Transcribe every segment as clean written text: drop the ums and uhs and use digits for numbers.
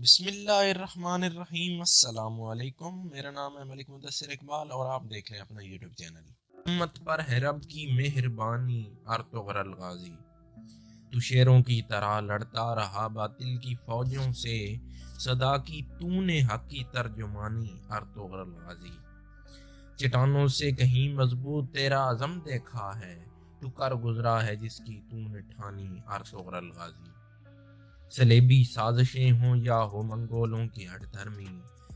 بسم اللہ الرحمن الرحیم۔ السلام علیکم، میرا نام ہے ملک مدثر اقبال اور آپ دیکھ رہے ہیں اپنا یوٹیوب چینل۔ امت پر ہے رب کی مہربانی ارطغرل الغازی، تو شیروں کی طرح لڑتا رہا باطل کی فوجوں سے، صدا کی تو نے حق کی ترجمانی ارطغرل الغازی۔ چٹانوں سے کہیں مضبوط تیرا عزم دیکھا ہے، تو کر گزرا ہے جس کی تو نے ٹھانی ارطغرل الغازی۔ سلیبی سازشیں ہوں یا ہو منگولوں کی ہٹ دھرمی،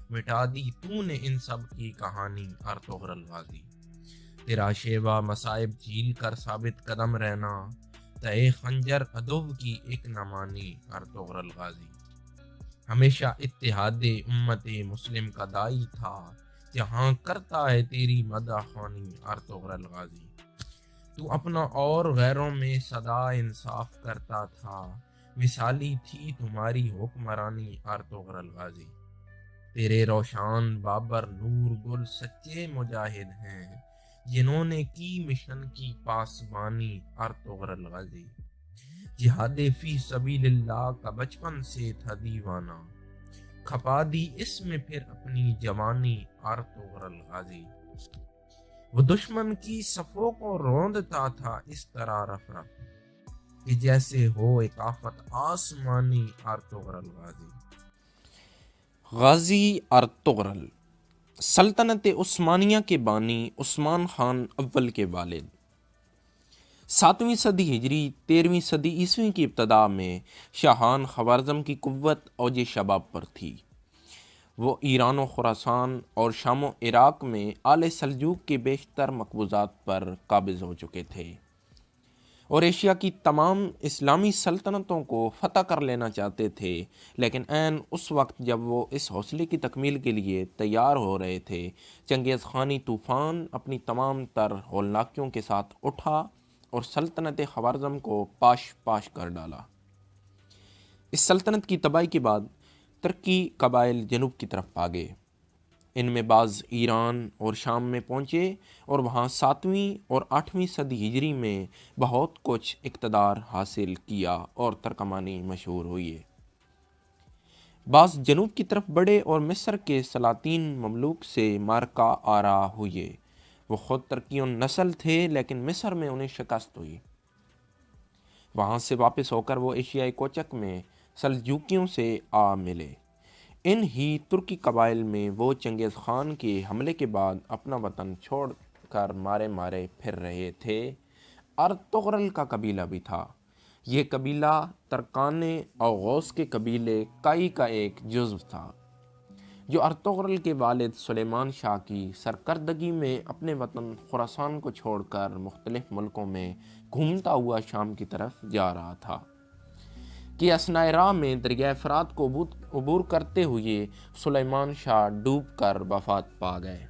مٹا دی تو نے ان سب کی کہانی ارطغرل الغازی۔ تیرا شیوا مصائب جھیل کر ثابت قدم رہنا، تئے خنجر عدو کی ایک نہ مانی ارطغرل الغازی۔ ہمیشہ اتحاد امت مسلم کا دائی تھا، جہاں کرتا ہے تیری مدح خوانی ارطغرل الغازی۔ تو اپنا اور غیروں میں صدا انصاف کرتا تھا، مثالی تھی تمہاری حکمرانی ارطغرل الغازی۔ تیرے روشان بابر نور گل سچے مجاہد ہیں، جنہوں نے کی مشن کی پاسبانی ارطغرل الغازی۔ جہاد فی سبیل اللہ کا بچپن سے تھا دیوانہ، کھپا دی اس میں پھر اپنی جوانی ارطغرل الغازی۔ وہ دشمن کی صفوں کو روندتا تھا اس طرح رف رف، کہ جیسے ہو ایک آفت آسمانی ارطغرل الغازی۔ غازی ارطغرل سلطنت عثمانیہ کے بانی عثمان خان اول کے والد۔ 7ویں صدی ہجری 13ویں صدی عیسوی کی ابتدا میں شاہان خوارزم کی قوت اوج شباب پر تھی۔ وہ ایران و خراسان اور شام و عراق میں آل سلجوق کے بیشتر مقبوضات پر قابض ہو چکے تھے اور ایشیا کی تمام اسلامی سلطنتوں کو فتح کر لینا چاہتے تھے، لیکن عین اس وقت جب وہ اس حوصلے کی تکمیل کے لیے تیار ہو رہے تھے، چنگیز خانی طوفان اپنی تمام تر ہولناکیوں کے ساتھ اٹھا اور سلطنت خوارزم کو پاش پاش کر ڈالا۔ اس سلطنت کی تباہی کے بعد ترکی قبائل جنوب کی طرف بھاگے۔ ان میں بعض ایران اور شام میں پہنچے اور وہاں 7ویں اور 8ویں صدی ہجری میں بہت کچھ اقتدار حاصل کیا اور ترکمانی مشہور ہوئی۔ بعض جنوب کی طرف بڑھے اور مصر کے سلاطین مملوک سے مارکا آرا ہوئے۔ وہ خود ترکیون نسل تھے لیکن مصر میں انہیں شکست ہوئی۔ وہاں سے واپس ہو کر وہ ایشیائی کوچک میں سلجوکیوں سے آ ملے۔ ان ہی ترکی قبائل میں وہ چنگیز خان کے حملے کے بعد اپنا وطن چھوڑ کر مارے مارے پھر رہے تھے۔ ارطغرل کا قبیلہ بھی تھا۔ یہ قبیلہ ترکان اوغوز کے قبیلے کائی کا ایک جزو تھا، جو ارطغرل کے والد سلیمان شاہ کی سرکردگی میں اپنے وطن خراسان کو چھوڑ کر مختلف ملکوں میں گھومتا ہوا شام کی طرف جا رہا تھا کہ اثناء راہ میں دریائے فرات کو عبور کرتے ہوئے سلیمان شاہ ڈوب کر وفات پا گئے۔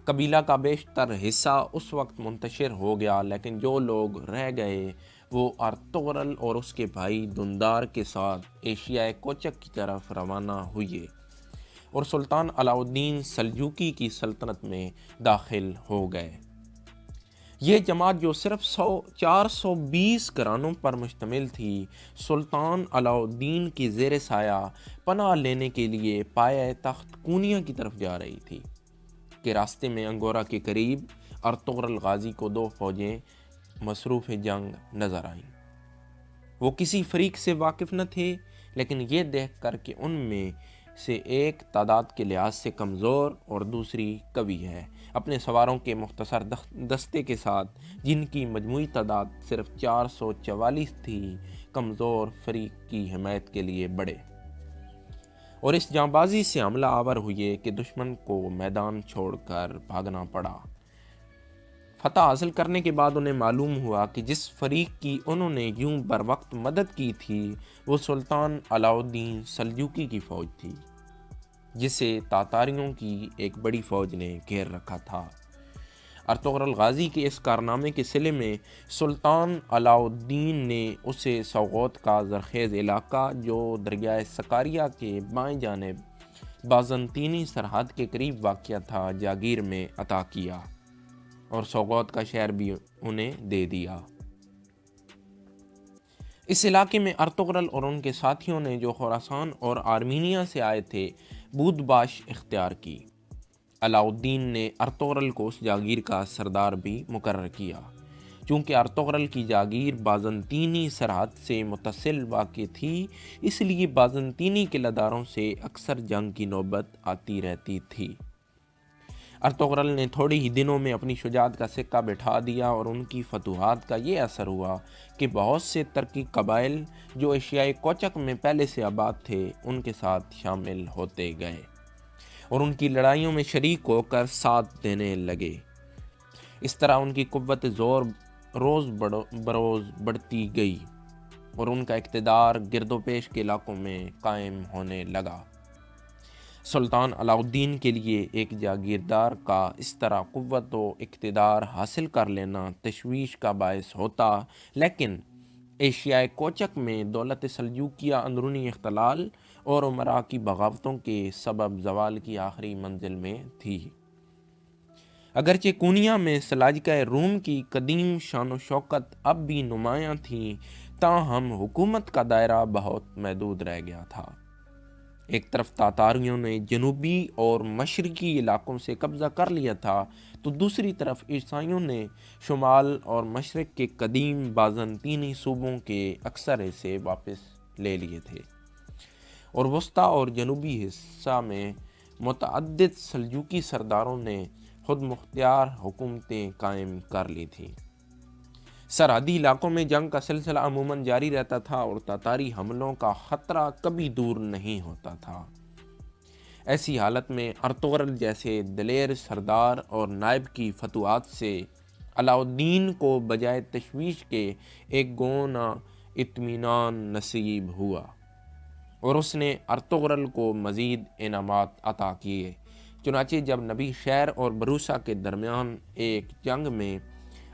قبیلہ کا بیشتر حصہ اس وقت منتشر ہو گیا، لیکن جو لوگ رہ گئے وہ ارطغرل اور اس کے بھائی دندار کے ساتھ ایشیائے کوچک کی طرف روانہ ہوئے اور سلطان علاء الدین سلجوقی کی سلطنت میں داخل ہو گئے۔ یہ جماعت جو صرف 420 گھرانوں پر مشتمل تھی، سلطان علاء الدین کی زیر سایہ پناہ لینے کے لیے پایہ تخت کونیا کی طرف جا رہی تھی کہ راستے میں انگورا کے قریب ارطغرل غازی کو 2 فوجیں مصروف جنگ نظر آئیں۔ وہ کسی فریق سے واقف نہ تھے، لیکن یہ دیکھ کر کہ ان میں سے ایک تعداد کے لحاظ سے کمزور اور دوسری قوی ہے، اپنے سواروں کے مختصر دستے کے ساتھ جن کی مجموعی تعداد صرف 444 تھی، کمزور فریق کی حمایت کے لیے بڑھے اور اس جانبازی سے حملہ آور ہوئے کہ دشمن کو میدان چھوڑ کر بھاگنا پڑا۔ فتح حاصل کرنے کے بعد انہیں معلوم ہوا کہ جس فریق کی انہوں نے یوں بر وقت مدد کی تھی وہ سلطان علاء الدین سلجوقی کی فوج تھی، جسے تاتاریوں کی ایک بڑی فوج نے گھیر رکھا تھا۔ ارطغرل غازی کے اس کارنامے کے صلے میں سلطان علاء الدین نے اسے سوغوت کا زرخیز علاقہ جو دریائے سکاریا کے بائیں جانب بازنطینی سرحد کے قریب واقع تھا جاگیر میں عطا کیا اور سوغوت کا شہر بھی انہیں دے دیا۔ اس علاقے میں ارطغرل اور ان کے ساتھیوں نے جو خراسان اور آرمینیا سے آئے تھے بود باش اختیار کی۔ علاؤالدین نے ارطغرل کو اس جاگیر کا سردار بھی مقرر کیا۔ چونکہ ارطغرل کی جاگیر بازنطینی سرحد سے متصل واقع تھی، اس لیے بازنطینی قلعہ سے اکثر جنگ کی نوبت آتی رہتی تھی۔ ارطغرل نے تھوڑے ہی دنوں میں اپنی شجاعت کا سکہ بٹھا دیا اور ان کی فتوحات کا یہ اثر ہوا کہ بہت سے ترکی قبائل جو ایشیائے کوچک میں پہلے سے آباد تھے ان کے ساتھ شامل ہوتے گئے اور ان کی لڑائیوں میں شریک ہو کر ساتھ دینے لگے۔ اس طرح ان کی قوت زور روز بروز بڑھتی گئی اور ان کا اقتدار گرد و پیش کے علاقوں میں قائم ہونے لگا۔ سلطان علاؤالدین کے لیے ایک جاگیردار کا اس طرح قوت و اقتدار حاصل کر لینا تشویش کا باعث ہوتا، لیکن ایشیائے کوچک میں دولت سلجوقیہ اندرونی اختلال اور امراء کی بغاوتوں کے سبب زوال کی آخری منزل میں تھی۔ اگرچہ کونیا میں سلاجقہ روم کی قدیم شان و شوکت اب بھی نمایاں تھی، تاہم حکومت کا دائرہ بہت محدود رہ گیا تھا۔ ایک طرف تاتاریوں نے جنوبی اور مشرقی علاقوں سے قبضہ کر لیا تھا تو دوسری طرف عیسائیوں نے شمال اور مشرق کے قدیم بازنطینی صوبوں کے اکثر حصے واپس لے لیے تھے اور وسطی اور جنوبی حصہ میں متعدد سلجوقی سرداروں نے خود مختار حکومتیں قائم کر لی تھیں۔ سرحدی علاقوں میں جنگ کا سلسلہ عموماً جاری رہتا تھا اور تاتاری حملوں کا خطرہ کبھی دور نہیں ہوتا تھا۔ ایسی حالت میں ارطغرل جیسے دلیر سردار اور نائب کی فتوحات سے علاؤالدین کو بجائے تشویش کے ایک گونا اطمینان نصیب ہوا اور اس نے ارطغرل کو مزید انعامات عطا کیے۔ چنانچہ جب نبی شہر اور بروسا کے درمیان ایک جنگ میں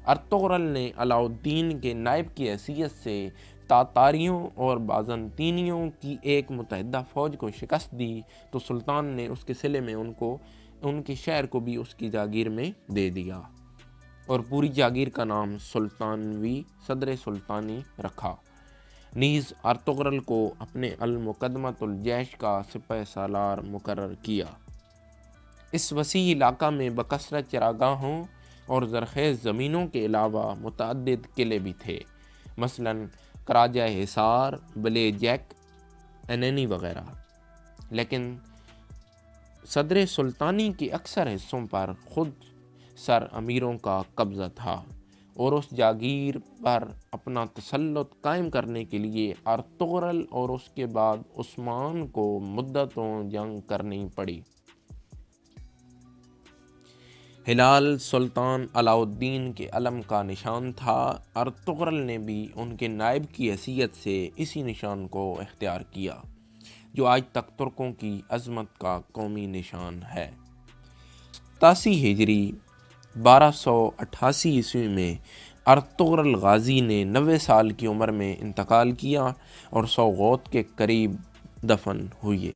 ارطغرل نے علاؤالدین کے نائب کی حیثیت سے تاتاریوں اور بازنطینیوں کی ایک متحدہ فوج کو شکست دی تو سلطان نے اس کے صلے میں ان کے شہر کو بھی اس کی جاگیر میں دے دیا اور پوری جاگیر کا نام سلطانوی صدر سلطانی رکھا۔ نیز ارطغرل کو اپنے المقدمۃ الجیش کا سپہ سالار مقرر کیا۔ اس وسیع علاقہ میں بکثرت چراگاہوں اور زرخیز زمینوں کے علاوہ متعدد قلعے بھی تھے، مثلاً کراجہ حصار، بلے جیک، اینینی وغیرہ، لیکن صدر سلطانی کے اکثر حصوں پر خود سر امیروں کا قبضہ تھا اور اس جاگیر پر اپنا تسلط قائم کرنے کے لیے ارطغرل اور اس کے بعد عثمان کو مدتوں جنگ کرنی پڑی۔ ہلال سلطان علاؤالدین کے علم کا نشان تھا۔ ارطغرل نے بھی ان کے نائب کی حیثیت سے اسی نشان کو اختیار کیا جو آج تک ترکوں کی عظمت کا قومی نشان ہے۔ 87 ہجری 1288 عیسوی میں ارطغرل غازی نے 90 سال کی عمر میں انتقال کیا اور سوغوت کے قریب دفن ہوئے۔